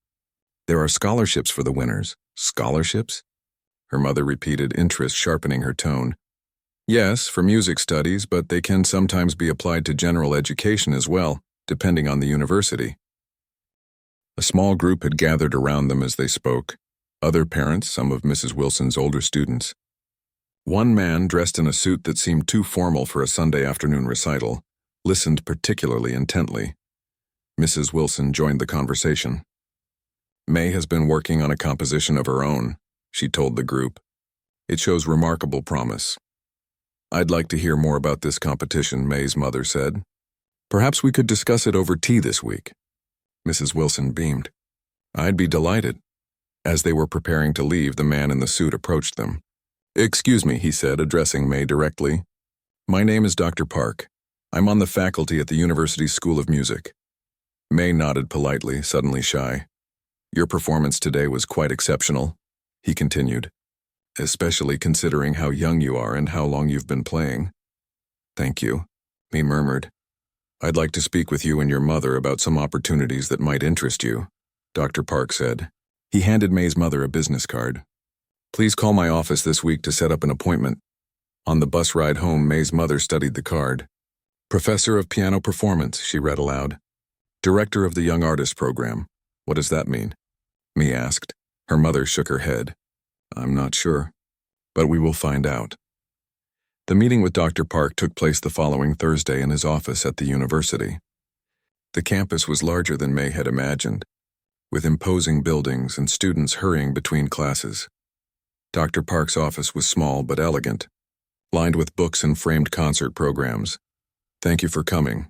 "There are scholarships for the winners." "Scholarships?" Her mother repeated, interest sharpening her tone. "Yes, for music studies, but they can sometimes be applied to general education as well, depending on the university." A small group had gathered around them as they spoke, other parents, some of Mrs. Wilson's older students. One man, dressed in a suit that seemed too formal for a Sunday afternoon recital, listened particularly intently. Mrs. Wilson joined the conversation. "May has been working on a composition of her own," she told the group. "It shows remarkable promise." "I'd like to hear more about this competition," May's mother said. "Perhaps we could discuss it over tea this week." Mrs. Wilson beamed. "I'd be delighted." As they were preparing to leave, the man in the suit approached them. "Excuse me," he said, addressing May directly. "My name is Dr. Park. I'm on the faculty at the University School of Music." May nodded politely, suddenly shy. "Your performance today was quite exceptional," he continued, "especially considering how young you are and how long you've been playing." "Thank you," May murmured. "I'd like to speak with you and your mother about some opportunities that might interest you," Dr. Park said. He handed May's mother a business card. "Please call my office this week to set up an appointment." On the bus ride home, May's mother studied the card. "Professor of Piano Performance," she read aloud. "Director of the Young Artist Program. What does that mean?" May asked. Her mother shook her head. "I'm not sure, but we will find out." The meeting with Dr. Park took place the following Thursday in his office at the university. The campus was larger than May had imagined, with imposing buildings and students hurrying between classes. Dr. Park's office was small but elegant, lined with books and framed concert programs. "Thank you for coming,"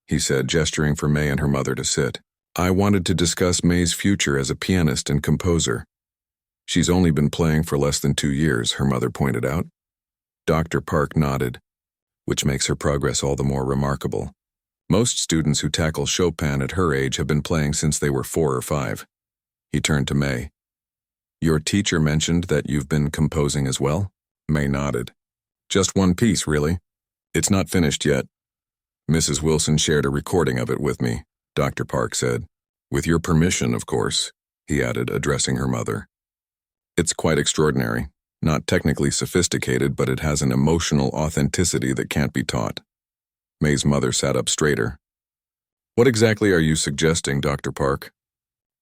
he said, gesturing for May and her mother to sit. "I wanted to discuss May's future as a pianist and composer." "She's only been playing for less than 2 years," her mother pointed out. Dr. Park nodded, which makes her progress all the more remarkable. "Most students who tackle Chopin at her age have been playing since they were 4 or 5. He turned to May. "Your teacher mentioned that you've been composing as well?" May nodded. "Just one piece, really. It's not finished yet. Mrs. Wilson shared a recording of it with me," Dr. Park said. "With your permission, of course," he added, addressing her mother. "It's quite extraordinary. Not technically sophisticated, but it has an emotional authenticity that can't be taught." May's mother sat up straighter. "What exactly are you suggesting, Dr. Park?"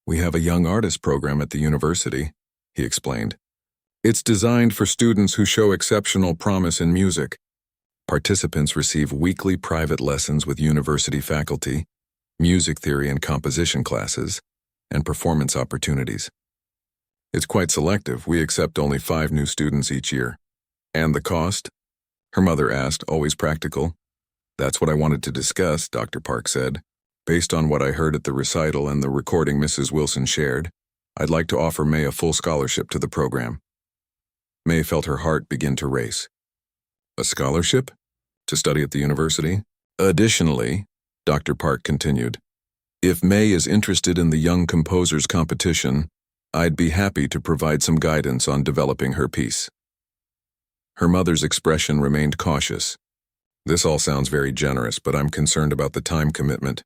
"We have a young artist program at the university," he explained. "It's designed for students who show exceptional promise in music. Participants receive weekly private lessons with university faculty, music theory and composition classes, and performance opportunities. It's quite selective. We accept only 5 new students each year." "And the cost?" her mother asked, always practical. "That's what I wanted to discuss," Dr. Park said. "Based on what I heard at the recital and the recording Mrs. Wilson shared, I'd like to offer May a full scholarship to the program." May felt her heart begin to race. "A scholarship? To study at the university?" "Additionally," Dr. Park continued, "if May is interested in the Young Composers Competition, I'd be happy to provide some guidance on developing her piece." Her mother's expression remained cautious. "This all sounds very generous, but I'm concerned about the time commitment.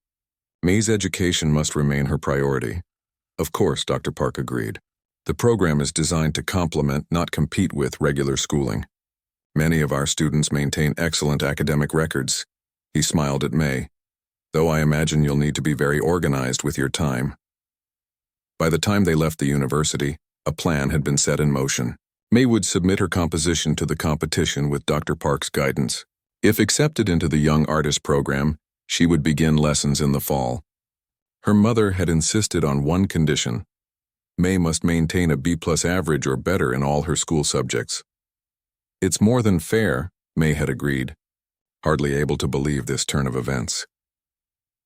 May's education must remain her priority." "Of course," Dr. Park agreed. "The program is designed to complement, not compete with, regular schooling. Many of our students maintain excellent academic records." He smiled at May. "Though I imagine you'll need to be very organized with your time." By the time they left the university, a plan had been set in motion. May would submit her composition to the competition with Dr. Park's guidance. If accepted into the Young Artist Program, she would begin lessons in the fall. Her mother had insisted on one condition. May must maintain a B+ average or better in all her school subjects. "It's more than fair," May had agreed, hardly able to believe this turn of events.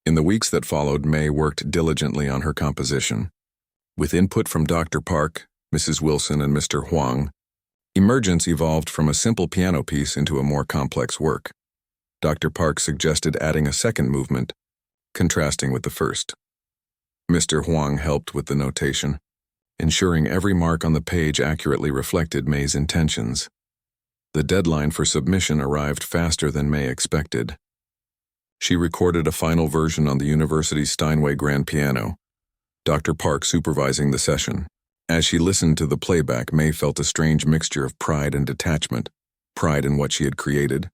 In the weeks that followed, May worked diligently on her composition. With input from Dr. Park, Mrs. Wilson, and Mr. Huang, Emergence evolved from a simple piano piece into a more complex work. Dr. Park suggested adding a second movement, contrasting with the first. Mr. Huang helped with the notation, ensuring every mark on the page accurately reflected May's intentions. The deadline for submission arrived faster than May expected. She recorded a final version on the university's Steinway grand piano, Dr. Park supervising the session. As she listened to the playback, May felt a strange mixture of pride and detachment. Pride in what she had created.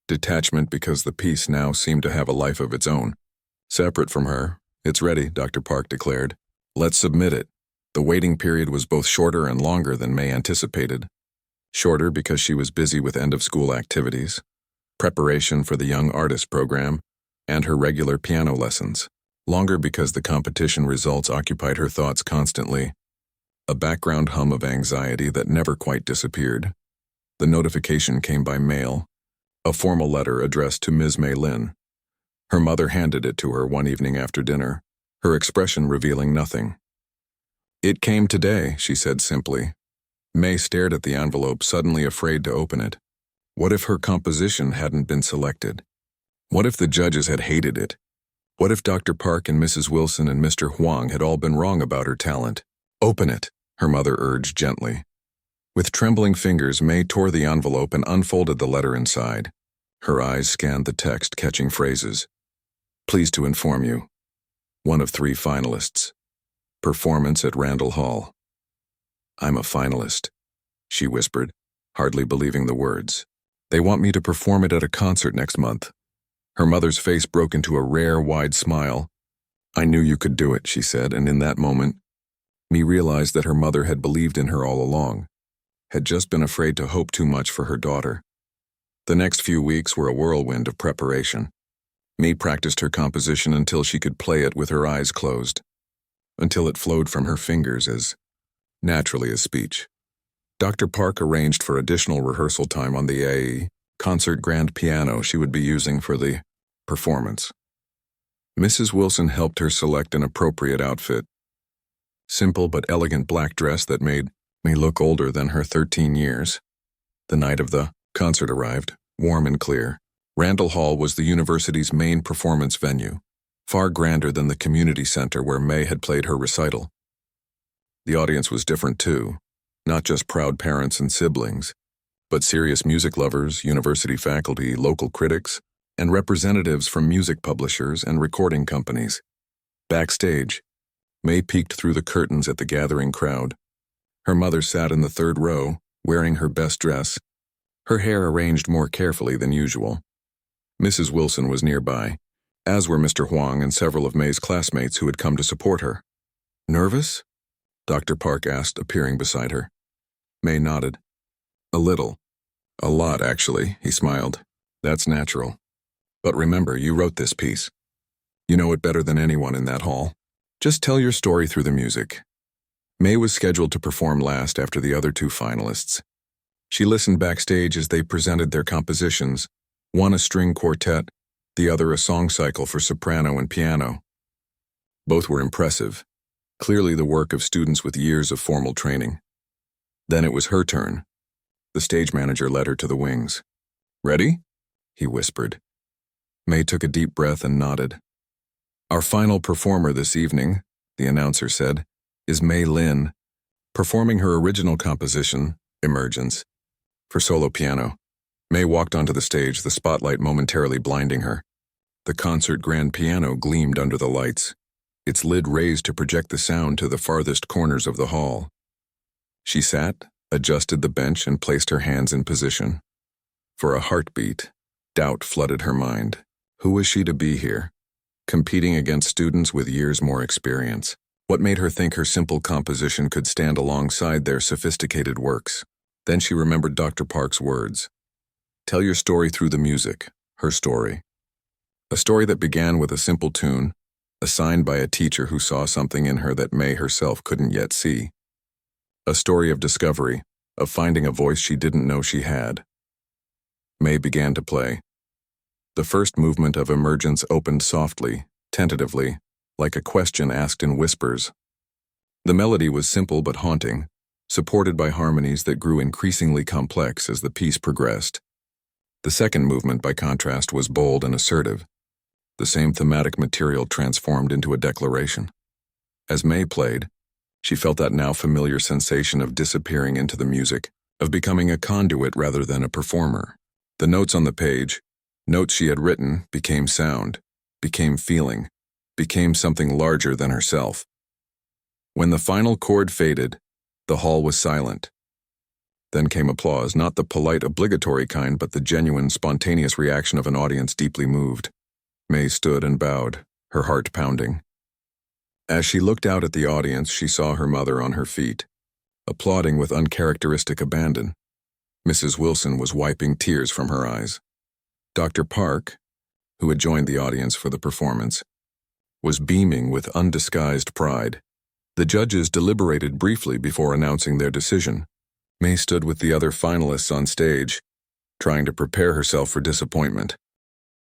Detachment because the piece now seemed to have a life of its own. Separate from her. "It's ready," Dr. Park declared. "Let's submit it." The waiting period was both shorter and longer than May anticipated. Shorter because she was busy with end-of-school activities, preparation for the Young Artist Program, and her regular piano lessons. Longer because the competition results occupied her thoughts constantly, a background hum of anxiety that never quite disappeared. The notification came by mail, a formal letter addressed to Ms. Mei Lin. Her mother handed it to her one evening after dinner, her expression revealing nothing. "It came today," she said simply. May stared at the envelope, suddenly afraid to open it. What if her composition hadn't been selected? What if the judges had hated it? What if Dr. Park and Mrs. Wilson and Mr. Huang had all been wrong about her talent? Open it, her mother urged gently. With trembling fingers, May tore the envelope and unfolded the letter inside. Her eyes scanned the text, catching phrases. Pleased to inform you. One of 3 finalists. Performance at Randall Hall. I'm a finalist, she whispered, hardly believing the words. They want me to perform it at a concert next month. Her mother's face broke into a rare, wide smile. I knew you could do it, she said, and in that moment, May realized that her mother had believed in her all along, had just been afraid to hope too much for her daughter. The next few weeks were a whirlwind of preparation. May practiced her composition until she could play it with her eyes closed, until it flowed from her fingers as naturally as speech. Dr. Park arranged for additional rehearsal time on the concert grand piano she would be using for the performance. Mrs. Wilson helped her select an appropriate outfit. Simple but elegant black dress that made May look older than her 13 years. The night of the concert arrived, warm and clear. Randall Hall was the university's main performance venue, far grander than the community center where May had played her recital. The audience was different too, not just proud parents and siblings, but serious music lovers, university faculty, local critics, and representatives from music publishers and recording companies. Backstage, May peeked through the curtains at the gathering crowd. Her mother sat in the 3rd row, wearing her best dress, her hair arranged more carefully than usual. Mrs. Wilson was nearby, as were Mr. Huang and several of May's classmates who had come to support her. Nervous? Dr. Park asked, appearing beside her. May nodded. A little. A lot, actually, he smiled. That's natural. But remember, you wrote this piece. You know it better than anyone in that hall. Just tell your story through the music. May was scheduled to perform last after the other 2 finalists. She listened backstage as they presented their compositions, one a string quartet, the other a song cycle for soprano and piano. Both were impressive, clearly the work of students with years of formal training. Then it was her turn. The stage manager led her to the wings. Ready? He whispered. May took a deep breath and nodded. Our final performer this evening, the announcer said, is May Lin, performing her original composition, Emergence, for solo piano. May walked onto the stage, the spotlight momentarily blinding her. The concert grand piano gleamed under the lights, its lid raised to project the sound to the farthest corners of the hall. She sat, adjusted the bench, and placed her hands in position. For a heartbeat, doubt flooded her mind. Who was she to be here, competing against students with years more experience? What made her think her simple composition could stand alongside their sophisticated works? Then she remembered Dr. Park's words. Tell your story through the music, her story. A story that began with a simple tune, assigned by a teacher who saw something in her that May herself couldn't yet see. A story of discovery, of finding a voice she didn't know she had. May began to play. The first movement of Emergence opened softly, tentatively, like a question asked in whispers. The melody was simple but haunting, supported by harmonies that grew increasingly complex as the piece progressed. The second movement, by contrast, was bold and assertive, the same thematic material transformed into a declaration. As May played, she felt that now familiar sensation of disappearing into the music, of becoming a conduit rather than a performer. The notes on the page, notes she had written, became sound, became feeling, became something larger than herself. When the final chord faded, the hall was silent. Then came applause, not the polite, obligatory kind, but the genuine, spontaneous reaction of an audience deeply moved. May stood and bowed, her heart pounding. As she looked out at the audience, she saw her mother on her feet, applauding with uncharacteristic abandon. Mrs. Wilson was wiping tears from her eyes. Dr. Park, who had joined the audience for the performance, was beaming with undisguised pride. The judges deliberated briefly before announcing their decision. May stood with the other finalists on stage, trying to prepare herself for disappointment.